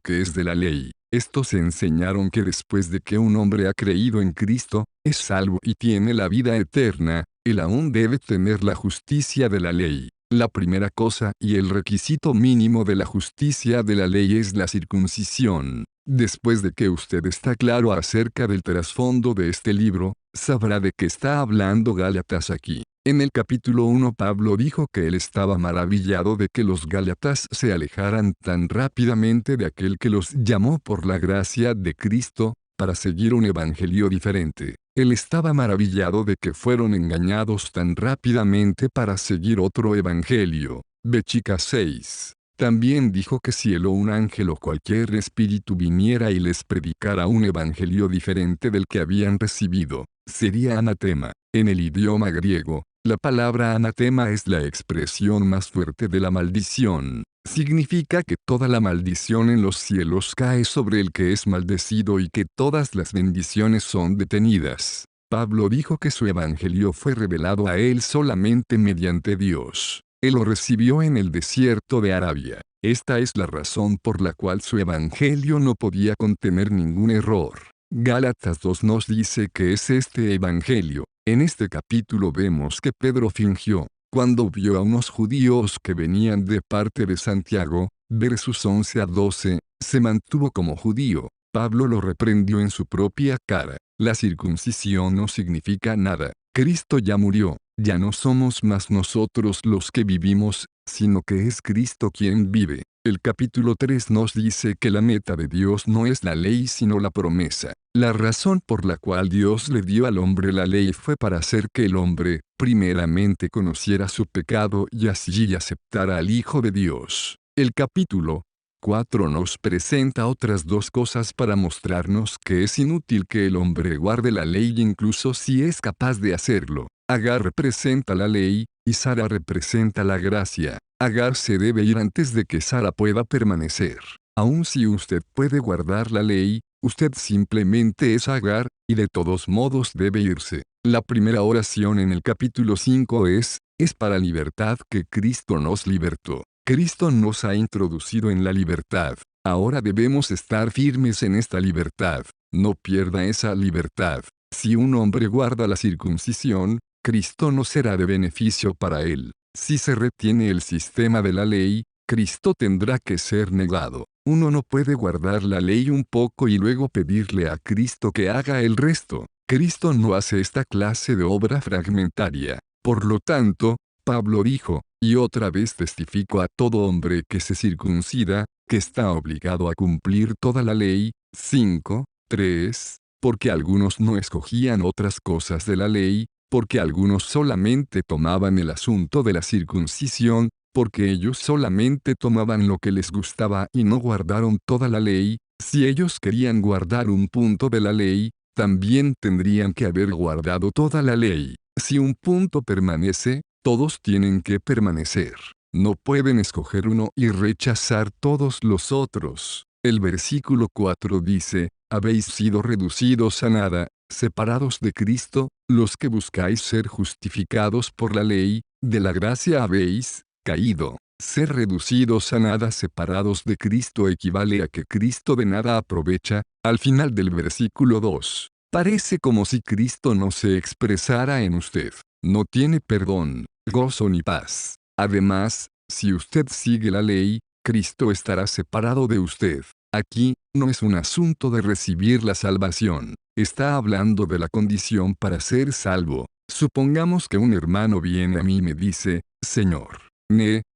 que es de la ley. Estos enseñaron que después de que un hombre ha creído en Cristo, es salvo y tiene la vida eterna, él aún debe tener la justicia de la ley. La primera cosa y el requisito mínimo de la justicia de la ley es la circuncisión. Después de que usted está claro acerca del trasfondo de este libro, sabrá de qué está hablando Gálatas aquí. En el capítulo 1 Pablo dijo que él estaba maravillado de que los gálatas se alejaran tan rápidamente de aquel que los llamó por la gracia de Cristo, para seguir un evangelio diferente. Él estaba maravillado de que fueron engañados tan rápidamente para seguir otro evangelio. Béchica 6. También dijo que si él o un ángel o cualquier espíritu viniera y les predicara un evangelio diferente del que habían recibido, sería anatema. En el idioma griego, la palabra anatema es la expresión más fuerte de la maldición. Significa que toda la maldición en los cielos cae sobre el que es maldecido y que todas las bendiciones son detenidas. Pablo dijo que su evangelio fue revelado a él solamente mediante Dios. Él lo recibió en el desierto de Arabia. Esta es la razón por la cual su evangelio no podía contener ningún error. Gálatas 2 nos dice que es este evangelio. En este capítulo vemos que Pedro fingió, cuando vio a unos judíos que venían de parte de Santiago, versos 11 a 12, se mantuvo como judío. Pablo lo reprendió en su propia cara. La circuncisión no significa nada. Cristo ya murió, ya no somos más nosotros los que vivimos, sino que es Cristo quien vive. El capítulo 3 nos dice que la meta de Dios no es la ley sino la promesa. La razón por la cual Dios le dio al hombre la ley fue para hacer que el hombre, primeramente conociera su pecado y así aceptara al Hijo de Dios. El capítulo 4 nos presenta otras dos cosas para mostrarnos que es inútil que el hombre guarde la ley incluso si es capaz de hacerlo. Agar representa la ley, y Sara representa la gracia. Agar se debe ir antes de que Sara pueda permanecer. Aun si usted puede guardar la ley, usted simplemente es Agar, y de todos modos debe irse. La primera oración en el capítulo 5 es para libertad que Cristo nos libertó. Cristo nos ha introducido en la libertad. Ahora debemos estar firmes en esta libertad. No pierda esa libertad. Si un hombre guarda la circuncisión, Cristo no será de beneficio para él. Si se retiene el sistema de la ley, Cristo tendrá que ser negado. Uno no puede guardar la ley un poco y luego pedirle a Cristo que haga el resto. Cristo no hace esta clase de obra fragmentaria. Por lo tanto, Pablo dijo, y otra vez testifico a todo hombre que se circuncida, que está obligado a cumplir toda la ley. 5:3, porque algunos no escogían otras cosas de la ley, porque algunos solamente tomaban el asunto de la circuncisión, porque ellos solamente tomaban lo que les gustaba y no guardaron toda la ley. Si ellos querían guardar un punto de la ley, también tendrían que haber guardado toda la ley. Si un punto permanece, todos tienen que permanecer. No pueden escoger uno y rechazar todos los otros. El versículo 4 dice, habéis sido reducidos a nada, separados de Cristo, los que buscáis ser justificados por la ley, de la gracia habéis caído. Ser reducidos a nada separados de Cristo equivale a que Cristo de nada aprovecha. Al final del versículo 2. Parece como si Cristo no se expresara en usted. No tiene perdón, gozo ni paz. Además, si usted sigue la ley, Cristo estará separado de usted. Aquí, no es un asunto de recibir la salvación. Está hablando de la condición para ser salvo. Supongamos que un hermano viene a mí y me dice, Señor,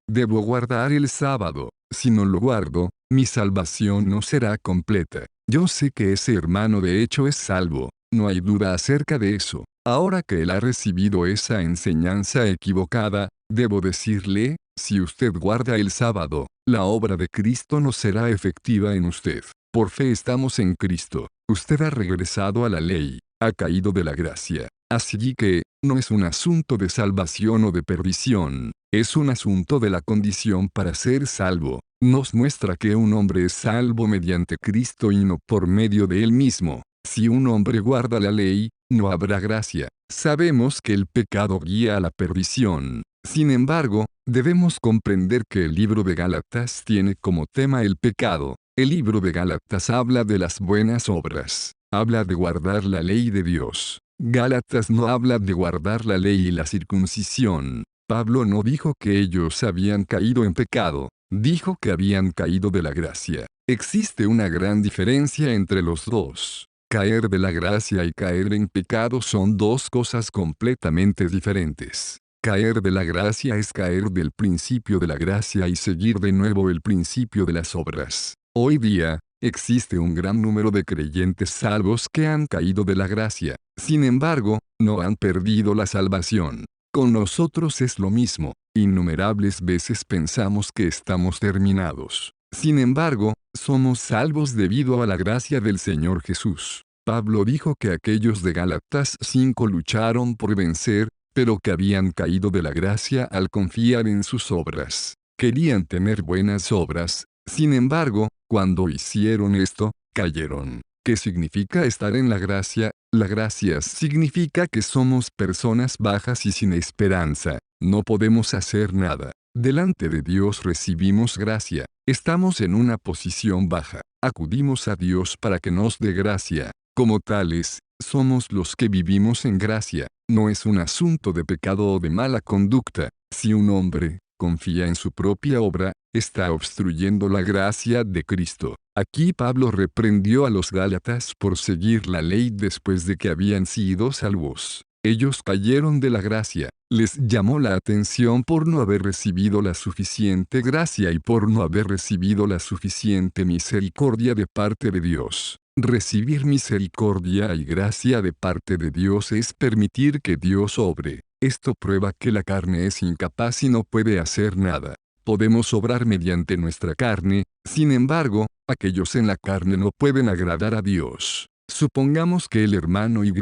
debo guardar el sábado. Si no lo guardo, mi salvación no será completa. Yo sé que ese hermano de hecho es salvo. No hay duda acerca de eso. Ahora que él ha recibido esa enseñanza equivocada, debo decirle, si usted guarda el sábado, la obra de Cristo no será efectiva en usted. Por fe estamos en Cristo. Usted ha regresado a la ley, ha caído de la gracia. Así que, no es un asunto de salvación o de perdición, es un asunto de la condición para ser salvo. Nos muestra que un hombre es salvo mediante Cristo y no por medio de él mismo. Si un hombre guarda la ley, no habrá gracia. Sabemos que el pecado guía a la perdición. Sin embargo, debemos comprender que el libro de Gálatas tiene como tema el pecado. El libro de Gálatas habla de las buenas obras. Habla de guardar la ley de Dios. Gálatas no habla de guardar la ley y la circuncisión. Pablo no dijo que ellos habían caído en pecado. Dijo que habían caído de la gracia. Existe una gran diferencia entre los dos. Caer de la gracia y caer en pecado son dos cosas completamente diferentes. Caer de la gracia es caer del principio de la gracia y seguir de nuevo el principio de las obras. Hoy día, existe un gran número de creyentes salvos que han caído de la gracia. Sin embargo, no han perdido la salvación. Con nosotros es lo mismo. Innumerables veces pensamos que estamos terminados. Sin embargo, somos salvos debido a la gracia del Señor Jesús. Pablo dijo que aquellos de Gálatas 5 lucharon por vencer, pero que habían caído de la gracia al confiar en sus obras. Querían tener buenas obras, sin embargo, cuando hicieron esto, cayeron. ¿Qué significa estar en la gracia? La gracia significa que somos personas bajas y sin esperanza. No podemos hacer nada. Delante de Dios recibimos gracia. Estamos en una posición baja. Acudimos a Dios para que nos dé gracia. Como tales, somos los que vivimos en gracia. No es un asunto de pecado o de mala conducta. Si un hombre confía en su propia obra, está obstruyendo la gracia de Cristo. Aquí Pablo reprendió a los Gálatas por seguir la ley después de que habían sido salvos. Ellos cayeron de la gracia. Les llamó la atención por no haber recibido la suficiente gracia y por no haber recibido la suficiente misericordia de parte de Dios. Recibir misericordia y gracia de parte de Dios es permitir que Dios obre. Esto prueba que la carne es incapaz y no puede hacer nada. Podemos obrar mediante nuestra carne, sin embargo, aquellos en la carne no pueden agradar a Dios. Supongamos que el hermano Y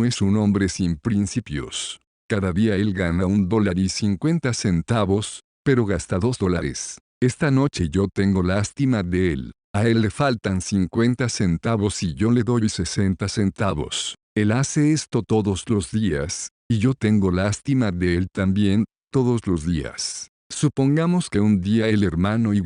es un hombre sin principios. Cada día él gana $1.50, pero gasta $2. Esta noche yo tengo lástima de él. A él le faltan 50 centavos y yo le doy 60 centavos. Él hace esto todos los días, y yo tengo lástima de él también, todos los días. Supongamos que un día el hermano Y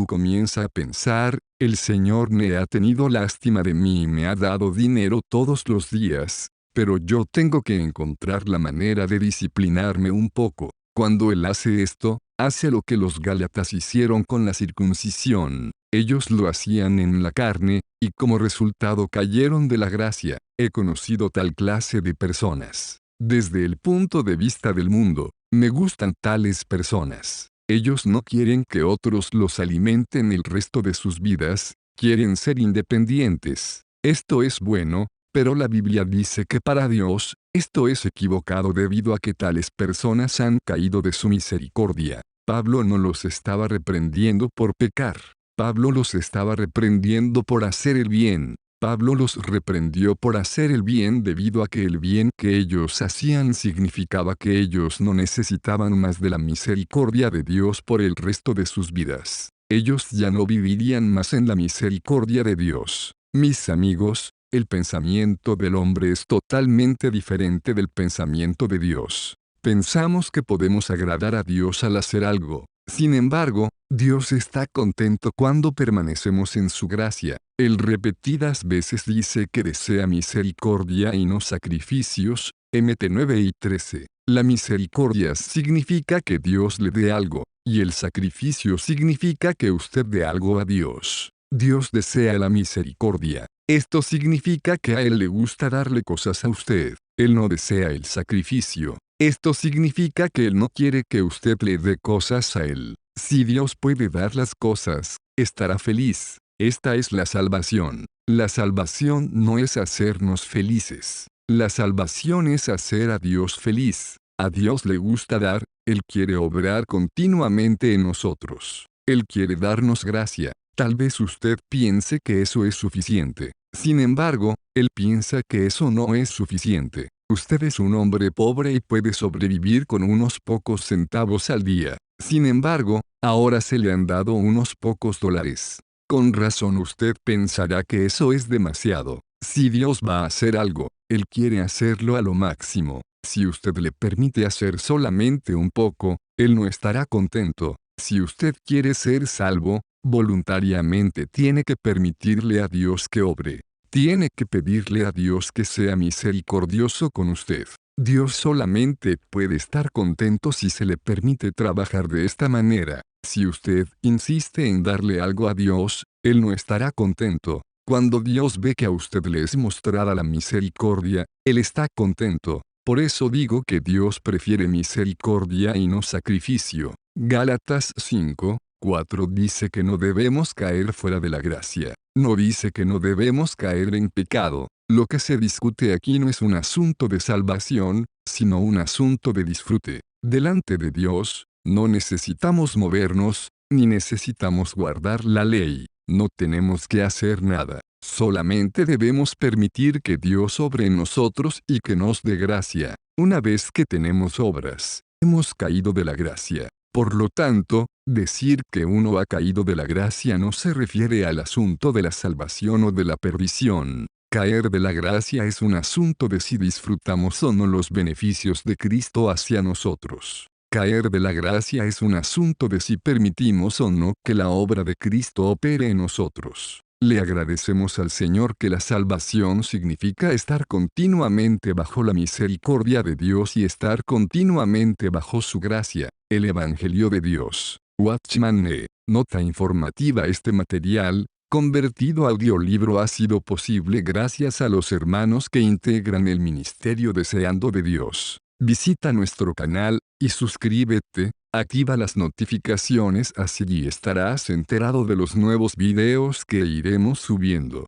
comienza a pensar, el Señor me ha tenido lástima de mí y me ha dado dinero todos los días, pero yo tengo que encontrar la manera de disciplinarme un poco. Cuando él hace esto, hace lo que los Gálatas hicieron con la circuncisión. Ellos lo hacían en la carne, y como resultado cayeron de la gracia. He conocido tal clase de personas. Desde el punto de vista del mundo, me gustan tales personas. Ellos no quieren que otros los alimenten el resto de sus vidas, quieren ser independientes. Esto es bueno, pero la Biblia dice que para Dios, esto es equivocado debido a que tales personas han caído de su misericordia. Pablo no los estaba reprendiendo por pecar. Pablo los estaba reprendiendo por hacer el bien. Pablo los reprendió por hacer el bien debido a que el bien que ellos hacían significaba que ellos no necesitaban más de la misericordia de Dios por el resto de sus vidas. Ellos ya no vivirían más en la misericordia de Dios. Mis amigos, el pensamiento del hombre es totalmente diferente del pensamiento de Dios. Pensamos que podemos agradar a Dios al hacer algo. Sin embargo, Dios está contento cuando permanecemos en su gracia. Él repetidas veces dice que desea misericordia y no sacrificios. Mt 9 y 13. La misericordia significa que Dios le dé algo, y el sacrificio significa que usted dé algo a Dios. Dios desea la misericordia. Esto significa que a Él le gusta darle cosas a usted. Él no desea el sacrificio. Esto significa que Él no quiere que usted le dé cosas a Él. Si Dios puede dar las cosas, estará feliz. Esta es la salvación. La salvación no es hacernos felices. La salvación es hacer a Dios feliz. A Dios le gusta dar, Él quiere obrar continuamente en nosotros. Él quiere darnos gracia. Tal vez usted piense que eso es suficiente. Sin embargo, Él piensa que eso no es suficiente. Usted es un hombre pobre y puede sobrevivir con unos pocos centavos al día. Sin embargo, ahora se le han dado unos pocos dólares. Con razón usted pensará que eso es demasiado. Si Dios va a hacer algo, Él quiere hacerlo a lo máximo. Si usted le permite hacer solamente un poco, Él no estará contento. Si usted quiere ser salvo, voluntariamente tiene que permitirle a Dios que obre. Tiene que pedirle a Dios que sea misericordioso con usted. Dios solamente puede estar contento si se le permite trabajar de esta manera. Si usted insiste en darle algo a Dios, Él no estará contento. Cuando Dios ve que a usted le es mostrada la misericordia, Él está contento. Por eso digo que Dios prefiere misericordia y no sacrificio. Gálatas 5:4 dice que no debemos caer fuera de la gracia. No dice que no debemos caer en pecado. Lo que se discute aquí no es un asunto de salvación, sino un asunto de disfrute. Delante de Dios, no necesitamos movernos, ni necesitamos guardar la ley. No tenemos que hacer nada. Solamente debemos permitir que Dios obre en nosotros y que nos dé gracia. Una vez que tenemos obras, hemos caído de la gracia. Por lo tanto, decir que uno ha caído de la gracia no se refiere al asunto de la salvación o de la perdición. Caer de la gracia es un asunto de si disfrutamos o no los beneficios de Cristo hacia nosotros. Caer de la gracia es un asunto de si permitimos o no que la obra de Cristo opere en nosotros. Le agradecemos al Señor que la salvación significa estar continuamente bajo la misericordia de Dios y estar continuamente bajo su gracia. El Evangelio de Dios. Watchman Nee. Nota informativa: este material, convertido a audiolibro, ha sido posible gracias a los hermanos que integran el ministerio Deseando de Dios. Visita nuestro canal, y suscríbete, activa las notificaciones, así estarás enterado de los nuevos videos que iremos subiendo.